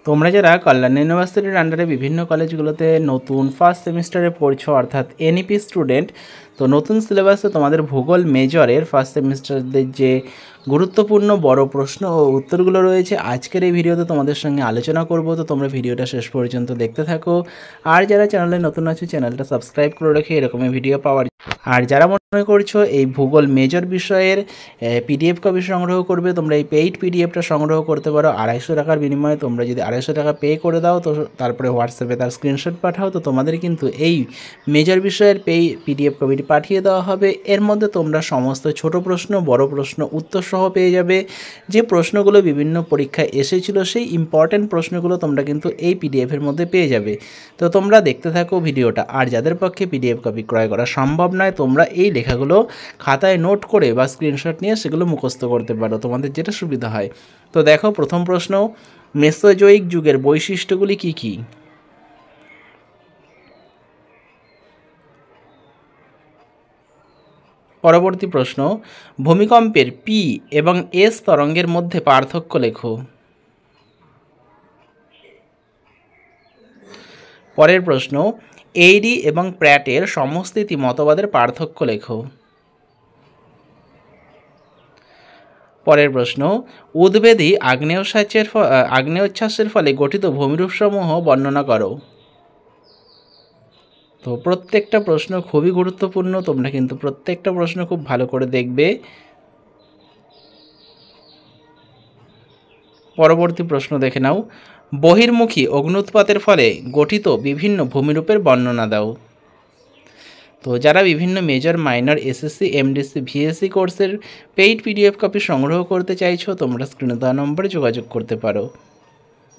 তোমরা যারা কল্যাণ ইউনিভার্সিটির আন্ডারে বিভিন্ন কলেজগুলোতে নতুন ফার্স্ট সেমিস্টারে পড়ছো অর্থাৎ এনইপি স্টুডেন্ট, তো নতুন সিলেবাসে তোমাদের ভূগোল মেজরের ফার্স্ট সেমিস্টারদের যে গুরুত্বপূর্ণ বড় প্রশ্ন ও উত্তরগুলো রয়েছে আজকের এই ভিডিওতে তোমাদের সঙ্গে আলোচনা করব। তো তোমরা ভিডিওটা শেষ পর্যন্ত দেখতে থাকো। আর যারা চ্যানেলে নতুন আছে চ্যানেলটা সাবস্ক্রাইব করে রেখে এরকমই ভিডিও পাওয়ার। আর যারা মনে করছো এই ভূগোল মেজর বিষয়ের পিডিএফ কপি সংগ্রহ করবে, তোমরা এই পেইড পিডিএফটা সংগ্রহ করতে পারো 250 টাকার বিনিময়ে। তোমরা যদি 250 টাকা পে করে দাও তো তারপরে হোয়াটসঅ্যাপে তার স্ক্রিনশট পাঠাও, তো তোমাদের কিন্তু এই মেজর বিষয়ের পিডিএফ কপিটি পাঠিয়ে দেওয়া হবে। এর মধ্যে তোমরা সমস্ত ছোট প্রশ্ন বড় প্রশ্ন উত্তর সহ পেয়ে যাবে। যে প্রশ্নগুলো বিভিন্ন পরীক্ষায় এসেছিল সেই ইম্পর্ট্যান্ট প্রশ্নগুলো তোমরা কিন্তু এই পিডিএফের মধ্যে পেয়ে যাবে। তো তোমরা দেখতে থাকো ভিডিওটা। আর যাদের পক্ষে পিডিএফ কপি ক্রয় করা সম্ভব নয়, তোমরা এই লেখাগুলো খাতায় নোট করে বা স্ক্রিনশট নিয়ে সেগুলো মুখস্থ করতে পারো, তোমাদের যেটা সুবিধা হয়। তো দেখো প্রথম প্রশ্ন, মেসোজোয়িক যুগের বৈশিষ্ট্যগুলি কি কি? পরবর্তী প্রশ্ন, ভূমিকম্পের পি এবং এস তরঙ্গের মধ্যে পার্থক্য লেখো। পরের প্রশ্ন, এইডি এবং প্র্যাটের সমস্থিতি মতবাদের পার্থক্য লেখো। পরের প্রশ্ন, উদ্বেদী আগ্নেয়োচ্ছ্বাসের ফলে গঠিত ভূমিরূপসমূহ বর্ণনা করো। তো প্রত্যেকটা প্রশ্ন খুবই গুরুত্বপূর্ণ, তোমরা কিন্তু প্রত্যেকটা প্রশ্ন খুব ভালো করে দেখবে। পরবর্তী প্রশ্ন দেখে নাও, বহির্মুখী অগ্ন্যুৎপাতের ফলে গঠিত বিভিন্ন ভূমিরূপের বর্ণনা দাও। তো যারা বিভিন্ন major minor SSC MDC VSC কোর্সের পেইড পিডিএফ কপি সংগ্রহ করতে চাইছো, তোমরা স্ক্রিনে দেওয়া নম্বরে যোগাযোগ করতে পারো।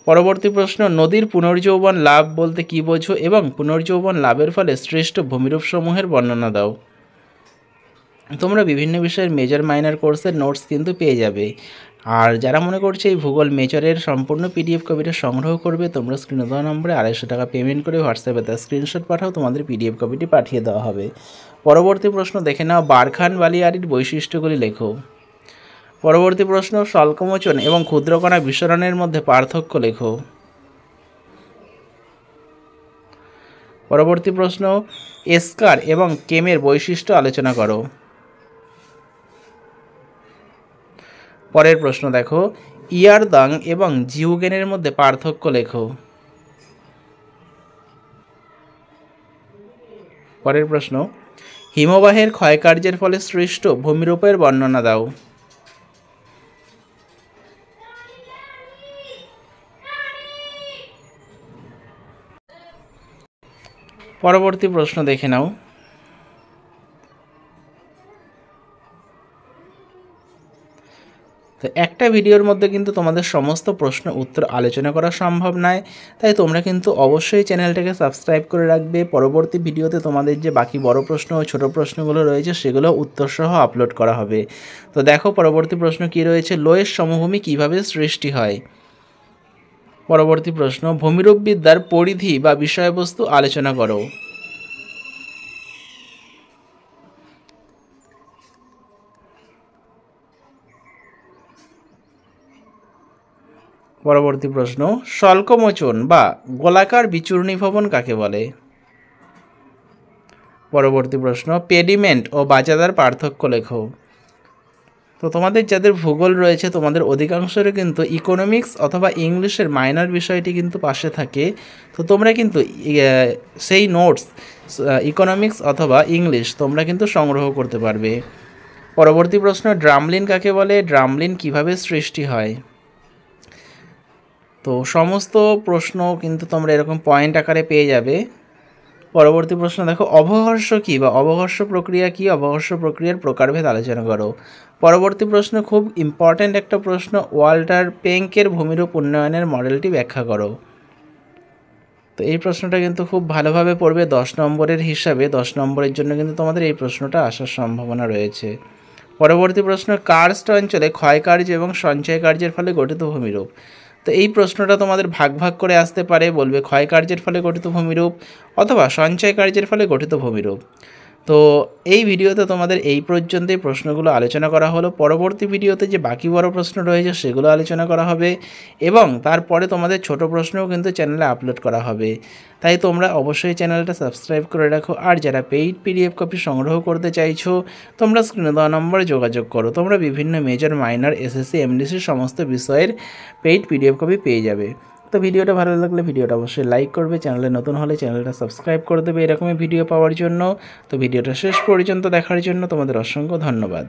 পরবর্তী প্রশ্ন, নদীর পুনর্যৌবন লাভ বলতে কী বোঝো এবং পুনর্যৌবন লাভের ফলে শ্রেষ্ঠ ভূমিরূপসমূহের বর্ণনা দাও। তোমরা বিভিন্ন বিষয়ের মেজর মাইনর কোর্সের নোটস কিন্তু পেয়ে যাবে। আর যারা মনে করছে এই ভূগোল মেজরের সম্পূর্ণ পিডিএফ কপিটা সংগ্রহ করবে, তোমরা স্ক্রিনে দেওয়া নম্বরে 250 টাকা পেমেন্ট করে হোয়াটসঅ্যাপে তার স্ক্রিনশট পাঠাও, তোমাদের পিডিএফ কপিটি পাঠিয়ে দেওয়া হবে। পরবর্তী প্রশ্ন দেখে নাও, বারখান বালিয়াড়ির বৈশিষ্ট্যগুলি লেখো। পরবর্তী প্রশ্ন, স্বল্পমোচন এবং ক্ষুদ্রকণা বিস্ফোরণের মধ্যে পার্থক্য লেখো। পরবর্তী প্রশ্ন, এস্কার এবং কেমের বৈশিষ্ট্য আলোচনা করো। পরের প্রশ্ন দেখো, ইয়ারদাং এবং জিউগেনের মধ্যে পার্থক্য লেখো। পরের প্রশ্ন, হিমবাহের ক্ষয়কার্যের ফলে সৃষ্ট ভূমিরূপের বর্ণনা দাও। পরবর্তী প্রশ্ন দেখে নাও, তো একটা ভিডিওর মধ্যে কিন্তু তোমাদের সমস্ত প্রশ্ন উত্তর আলোচনা করা সম্ভব নয়, তাই তোমরা কিন্তু অবশ্যই চ্যানেলটাকে সাবস্ক্রাইব করে রাখবে। পরবর্তী ভিডিওতে তোমাদের যে বাকি বড় প্রশ্ন ও ছোটো প্রশ্নগুলো রয়েছে সেগুলো উত্তরসহ আপলোড করা হবে। তো দেখো পরবর্তী প্রশ্ন কি রয়েছে, লোয়ের সমভূমি কিভাবে সৃষ্টি হয়। পরবর্তী প্রশ্ন, ভূমিরূপবিদ্যার পরিধি বা বিষয়বস্তু আলোচনা করো। পরবর্তী প্রশ্ন, স্বল্পমোচন বা গোলাকার বিচূর্ণী ভবন কাকে বলে। পরবর্তী প্রশ্ন, পেডিমেন্ট ও বাজাদার পার্থক্য লেখো। তো তোমাদের যাদের ভূগোল রয়েছে তোমাদের অধিকাংশেরও কিন্তু ইকোনমিক্স অথবা ইংলিশের মাইনর বিষয়টি কিন্তু পাশে থাকে। তো তোমরা কিন্তু সেই নোটস ইকোনমিক্স অথবা ইংলিশ তোমরা কিন্তু সংগ্রহ করতে পারবে। পরবর্তী প্রশ্ন, ড্রামলিন কাকে বলে, ড্রামলিন কিভাবে সৃষ্টি হয়। তো সমস্ত প্রশ্ন কিন্তু তোমরা এরকম পয়েন্ট আকারে পেয়ে যাবে। পরবর্তী প্রশ্ন দেখো, অবঘর্ষ কী বা অবঘর্ষ প্রক্রিয়া কী, অবঘর্ষ প্রক্রিয়ার প্রকারভেদ আলোচনা করো। পরবর্তী প্রশ্ন খুব ইম্পর্ট্যান্ট একটা প্রশ্ন, ওয়াল্টার পেঙ্কের ভূমিরূপ উন্নয়নের মডেলটি ব্যাখ্যা করো। তো এই প্রশ্নটা কিন্তু খুব ভালোভাবে পড়বে, 10 নম্বরের হিসাবে 10 নম্বরের জন্য কিন্তু তোমাদের এই প্রশ্নটা আসার সম্ভাবনা রয়েছে। পরবর্তী প্রশ্ন, কার্স্ট অঞ্চলে ক্ষয়কার্য এবং সঞ্চয় কার্যের ফলে গঠিত ভূমিরূপ। তো এই প্রশ্নটা তোমাদের ভাগ ভাগ করে আসতে পারে, বলবে ক্ষয়কার্যের ফলে গঠিত ভূমিরূপ অথবা সঞ্চয় কার্যের ফলে গঠিত ভূমিরূপ। তো এই ভিডিওতে তোমাদের এই পর্যন্তই প্রশ্নগুলো আলোচনা করা হলো। পরবর্তী ভিডিওতে যে বাকি বড় প্রশ্ন রয়েছে সেগুলো আলোচনা করা হবে এবং তারপরে তোমাদের ছোট প্রশ্নও কিন্তু চ্যানেলে আপলোড করা হবে। তাই তোমরা অবশ্যই চ্যানেলটা সাবস্ক্রাইব করে রাখো। আর যারা পেইড পিডিএফ কপি সংগ্রহ করতে চাইছো তোমরা স্ক্রিনে দেওয়া নম্বরে যোগাযোগ করো। তোমরা বিভিন্ন মেজর, মাইনর, এসএসসি, এমডিসি সমস্ত বিষয়ের পেইড পিডিএফ কপি পেয়ে যাবে। তো ভিডিওটা ভালো লাগলে ভিডিওটা অবশ্যই লাইক করবে, চ্যানেলে নতুন হলে চ্যানেলটা সাবস্ক্রাইব করে দেবে এরকমই ভিডিও পাওয়ার জন্য। তো ভিডিওটা শেষ পর্যন্ত দেখার জন্য তোমাদের অসংখ্য ধন্যবাদ।